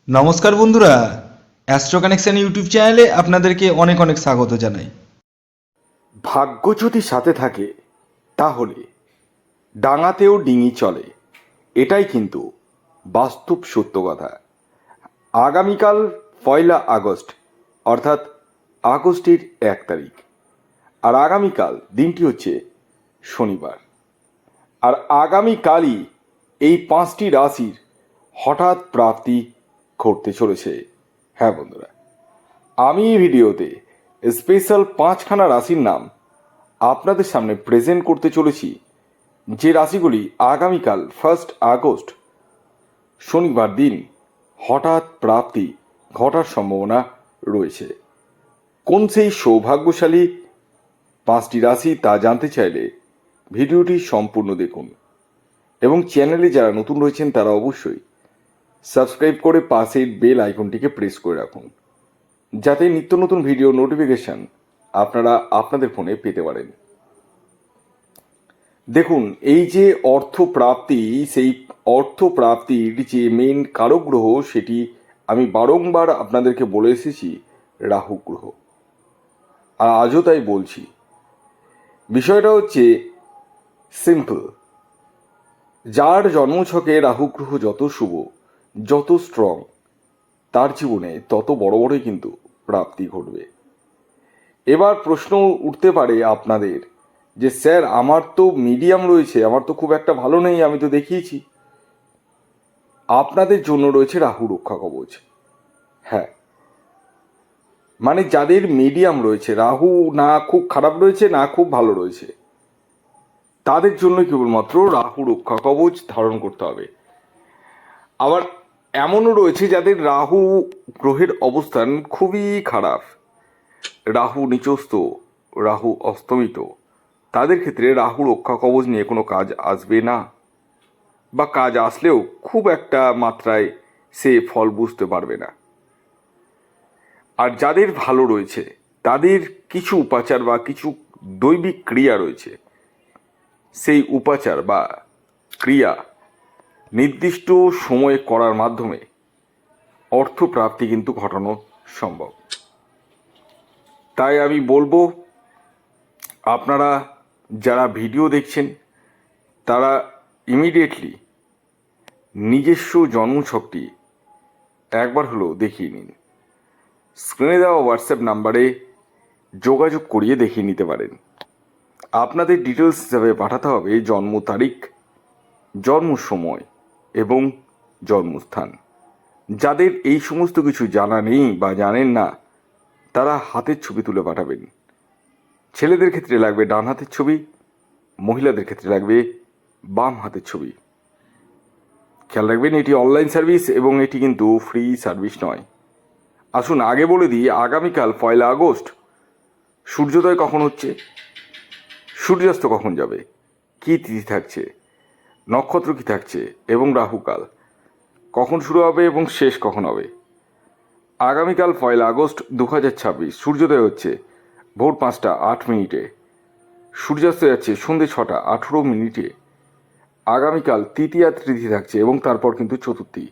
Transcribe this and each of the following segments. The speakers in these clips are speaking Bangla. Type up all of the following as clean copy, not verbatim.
নমস্কার বন্ধুরা, অ্যাস্ট্রো কানেকশন ইউটিউব চ্যানেলে আপনাদেরকে অনেক অনেক স্বাগত জানাই। ভাগ্য যদি সাথে থাকে তাহলে ডাঙাতেও ডিঙি চলে, এটাই কিন্তু বাস্তব সত্য কথা। আগামীকাল 1 আগস্ট, অর্থাৎ আগস্টের 1 তারিখ, আর আগামীকাল দিনটি হচ্ছে শনিবার। আর আগামীকালই এই 5টি রাশির হঠাৎ প্রাপ্তি ঘটতে চলেছে। হ্যাঁ বন্ধুরা, আমি এই ভিডিওতে স্পেশাল 5খানা রাশির নাম আপনাদের সামনে প্রেজেন্ট করতে চলেছি, যে রাশিগুলি আগামীকাল 1 আগস্ট শনিবার দিন হঠাৎ প্রাপ্তি ঘটার সম্ভাবনা রয়েছে। কোন সেই সৌভাগ্যশালী 5টি রাশি তা জানতে চাইলে ভিডিওটি সম্পূর্ণ দেখুন, এবং চ্যানেলে যারা নতুন রয়েছেন তারা অবশ্যই সাবস্ক্রাইব করে পাশের বেল আইকনটিকে প্রেস করে রাখুন, যাতে নিত্য নতুন ভিডিও নোটিফিকেশন আপনারা আপনাদের ফোনে পেতে পারেন। দেখুন, এই যে অর্থপ্রাপ্তি, সেই অর্থপ্রাপ্তির যে মেন কারক গ্রহ, সেটি আমি বারংবার আপনাদেরকে বলে এসেছি, রাহু গ্রহ। আর আজও তাই বলছি। বিষয়টা হচ্ছে সিম্পল। যার জন্মছকে রাহু গ্রহ যত শুভ, যত স্ট্রং, তার জীবনে তত বড় বড়ই কিন্তু প্রাপ্তি ঘটবে। এবার প্রশ্ন উঠতে পারে আপনাদের যে স্যার, আমার তো মিডিয়াম রয়েছে, আমার তো খুব একটা ভালো নেই, আমি তো দেখিয়েছি। আপনাদের জন্য রয়েছে রাহু রক্ষা কবচ। হ্যাঁ, মানে যাদের মিডিয়াম রয়েছে, রাহু না খুব খারাপ রয়েছে না খুব ভালো রয়েছে, তাদের জন্য কেবলমাত্র রাহু রক্ষা কবচ ধারণ করতে হবে। আবার এমনও রয়েছে যাদের রাহু গ্রহের অবস্থান খুবই খারাপ, রাহু নিচস্থ, রাহু অস্তমিত, তাদের ক্ষেত্রে রাহু রক্ষা কবচ নিয়ে কোনো কাজ আসবে না, বা কাজ আসলেও খুব একটা মাত্রায় সে ফল বুঝতে পারবে না। আর যাদের ভালো রয়েছে তাদের কিছু উপাচার বা কিছু দৈবিক ক্রিয়া রয়েছে, সেই উপাচার বা ক্রিয়া নির্দিষ্ট সময়ে করার মাধ্যমে অর্থপ্রাপ্তি কিন্তু ঘটানো সম্ভব। তাই আমি বলবো, আপনারা যারা ভিডিও দেখছেন তারা ইমিডিয়েটলি নিজস্ব জন্মছকটি একবার হলেও দেখিয়ে নিন। স্ক্রিনে দেওয়া হোয়াটসঅ্যাপ নাম্বারে যোগাযোগ করিয়ে দেখিয়ে নিতে পারেন। আপনাদের ডিটেলস হিসাবে পাঠাতে হবে জন্ম তারিখ, জন্ম সময় এবং জন্মস্থান। যাদের এই সমস্ত কিছু জানা নেই বা জানেন না, তারা হাতের ছবি তুলে পাঠাবেন। ছেলেদের ক্ষেত্রে লাগবে ডান হাতের ছবি, মহিলাদের ক্ষেত্রে লাগবে বাম হাতের ছবি। খেয়াল রাখবেন, এটি অনলাইন সার্ভিস এবং এটি কিন্তু ফ্রি সার্ভিস নয়। আসুন আগে বলে দিই, আগামীকাল 1 আগস্ট সূর্যোদয় কখন হচ্ছে, সূর্যাস্ত কখন যাবে, কী তিথি থাকছে, নক্ষত্র কী থাকছে, এবং রাহুকাল কখন শুরু হবে এবং শেষ কখন হবে। আগামীকাল 1 আগস্ট 2026 সূর্যোদয় হচ্ছে ভোর 5টা 8 মিনিটে, সূর্যাস্ত যাচ্ছে সন্ধ্যে 6টা 18 মিনিটে। আগামীকাল তৃতীয়া তিথি থাকছে এবং তারপর কিন্তু চতুর্থী,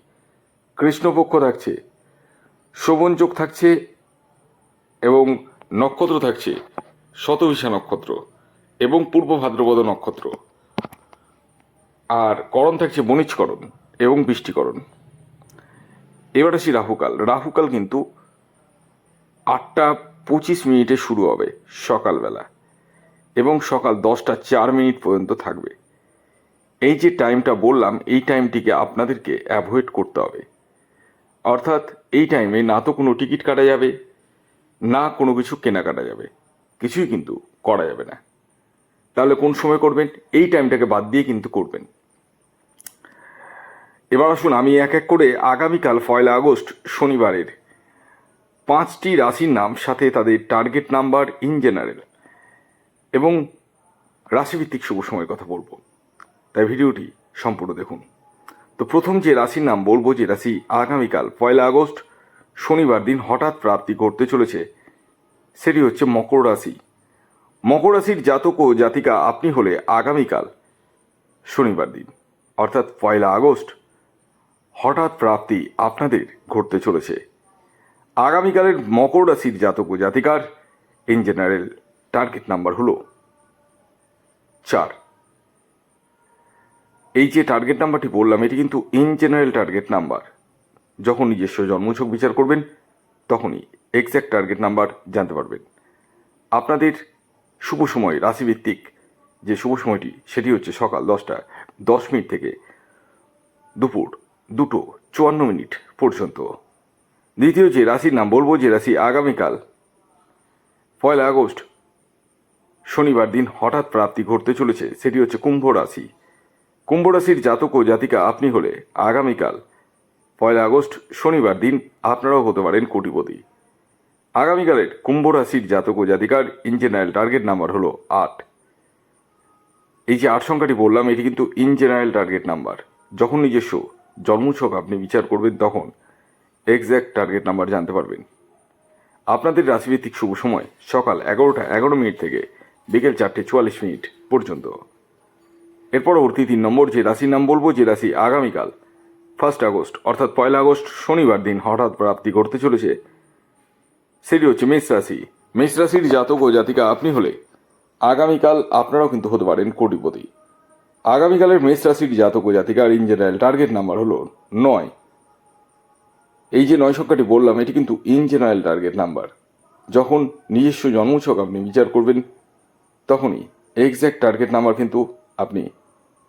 কৃষ্ণপক্ষ থাকছে, শোভন যোগ থাকছে এবং নক্ষত্র থাকছে শতভিষা নক্ষত্র এবং পূর্ব ভাদ্রপদ নক্ষত্র। আর করণ থাকছে বণিজকরণ এবং বৃষ্টিকরণ। এবার আসি রাহুকাল। রাহুকাল কিন্তু 8টা 25 মিনিটে শুরু হবে সকালবেলা এবং সকাল 10টা 4 মিনিট পর্যন্ত থাকবে। এই যে টাইমটা বললাম, এই টাইমটিকে আপনাদেরকে অ্যাভয়েড করতে হবে। অর্থাৎ এই টাইমে না তো কোনো টিকিট কাটা যাবে, না কোনো কিছু কেনাকাটা যাবে, কিছুই কিন্তু করা যাবে না। তাহলে কোন সময় করবেন? এই টাইমটাকে বাদ দিয়ে কিন্তু করবেন। এবার আসুন আমি এক এক করে আগামীকাল 1 আগস্ট শনিবারের 5টি রাশির নাম, সাথে তাদের টার্গেট নাম্বার ইন জেনারেল এবং রাশিভিত্তিক শুভ সময়ের কথা বলবো, তাই ভিডিওটি সম্পূর্ণ দেখুন। তো প্রথম যে রাশির নাম বলবো, যে রাশি আগামীকাল 1 আগস্ট শনিবার দিন হঠাৎ প্রাপ্তি ঘটতে চলেছে, সেটি হচ্ছে মকর রাশি। মকর রাশির জাতক ও জাতিকা আপনি হলে আগামীকাল শনিবার দিন, অর্থাৎ 1 আগস্ট হঠাৎ প্রাপ্তি আপনাদের ঘটতে চলেছে। আগামীকালের মকর রাশির জাতক ও জাতিকার ইন জেনারেল টার্গেট নাম্বার হলো 4। এই যে টার্গেট নাম্বারটি বললাম এটি কিন্তু ইন জেনারেল টার্গেট নাম্বার। যখন নিজস্ব জন্মছক বিচার করবেন তখনই এক্স্যাক্ট টার্গেট নাম্বার জানতে পারবেন। আপনাদের শুভ সময় রাশিভিত্তিক যে শুভ সময়টি সেটি হচ্ছে সকাল 10টা 10 মিনিট থেকে দুপুর 2:54 মিনিট পর্যন্ত। দ্বিতীয় যে রাশির নাম বলবো, যে রাশি আগামীকাল 1 আগস্ট শনিবার দিন হঠাৎ প্রাপ্তি ঘটতে চলেছে, সেটি হচ্ছে কুম্ভ রাশি। কুম্ভ রাশির জাতক ও জাতিকা আপনি হলে আগামীকাল 1 আগস্ট শনিবার দিন আপনারাও হতে পারেন কোটিপতি। আগামীকালের কুম্ভ রাশির জাতক ও জাতিকার ইন জেনারেল টার্গেট নাম্বার হলো 8। এই যে 8 সংখ্যাটি বললাম এটি কিন্তু ইন জেনারেল টার্গেট নাম্বার। যখন নিজস্ব জন্মছক আপনি বিচার করবেন তখন এক্স্যাক্ট টার্গেট নাম্বার জানতে পারবেন। আপনাদের রাশিভিত্তিক শুভ সময় সকাল 11টা 11 মিনিট থেকে বিকেল 4টে 44 মিনিট পর্যন্ত। এর পরবর্তী 3 নম্বর যে রাশির নাম বলবো, যে রাশি আগামীকাল 1 আগস্ট অর্থাৎ 1 আগস্ট শনিবার দিন হঠাৎ প্রাপ্তি ঘটতে চলেছে, সেটি হচ্ছে মেষ রাশি। মেষ রাশির জাতক ও জাতিকা আপনি হলে আগামীকাল আপনারাও কিন্তু হতে পারেন কোটিপতি। আগামীকালের মেষ রাশির জাতক ও জাতিকার ইন জেনারেল টার্গেট নাম্বার হলো 9। এই যে 9 সংখ্যাটি বললাম এটি কিন্তু ইন জেনারেল টার্গেট নাম্বার। যখন নিজস্ব জন্মছক আপনি বিচার করবেন তখনই এক্স্যাক্ট টার্গেট নাম্বার কিন্তু আপনি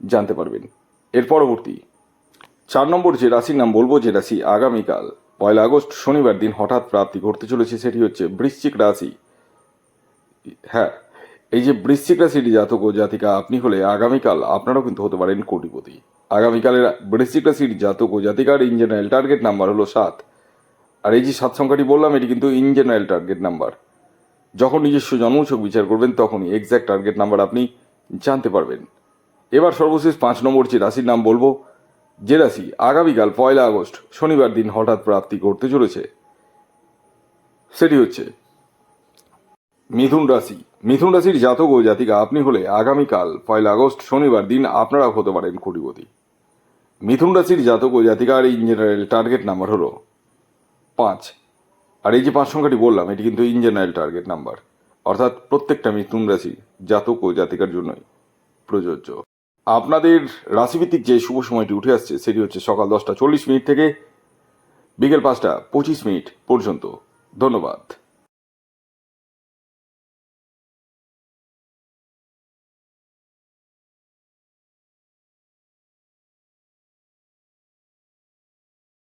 জানতে পারবেন। এর পরবর্তী 4 নম্বর যে রাশির নাম বলবো, যে রাশি আগামীকাল 1 আগস্ট শনিবার দিন হঠাৎ প্রাপ্তি ঘটতে চলেছে, সেটি হচ্ছে বৃশ্চিক রাশি। হ্যাঁ, এই যে বৃশ্চিক রাশির জাতক ও জাতিকা আপনি হলে আগামীকাল আপনারাও কিন্তু হতে পারেন কোটিপতি। আগামীকালের বৃশ্চিক রাশির জাতক ও জাতিকার ইন জেনারেল টার্গেট নাম্বার হলো 7। আর এই যে 7 সংখ্যাটি বললাম এটি কিন্তু ইন জেনারেল টার্গেট নাম্বার। যখন নিজস্ব জন্মছক বিচার করবেন তখনই এক্স্যাক্ট টার্গেট নাম্বার আপনি জানতে পারবেন। এবার সর্বশেষ 5 নম্বর যে রাশির নাম বলবো, যে রাশি আগামীকাল 1 আগস্ট শনিবার দিন হঠাৎ প্রাপ্তি ঘটতে চলেছে, সেটি হচ্ছে মিথুন রাশি। মিথুন রাশির জাতক ও জাতিকা আপনি হলে আগামীকাল 1 আগস্ট শনিবার দিন আপনারা হতে পারেন কোটিপতি। মিথুন রাশির জাতক ও জাতিকার ইন জেনারেল টার্গেট নাম্বার হলো 5। আর এই যে 5 সংখ্যাটি বললাম এটি কিন্তু ইন জেনারেল টার্গেট নাম্বার, অর্থাৎ প্রত্যেকটা মিথুন রাশির জাতক ও জাতিকার জন্যই প্রযোজ্য। আপনাদের রাশিভিত্তিক যে শুভ সময়টি উঠে আসছে সেটি হচ্ছে সকাল 10টা 40 মিনিট থেকে বিকেল 5টা 25 মিনিট পর্যন্ত। ধন্যবাদ।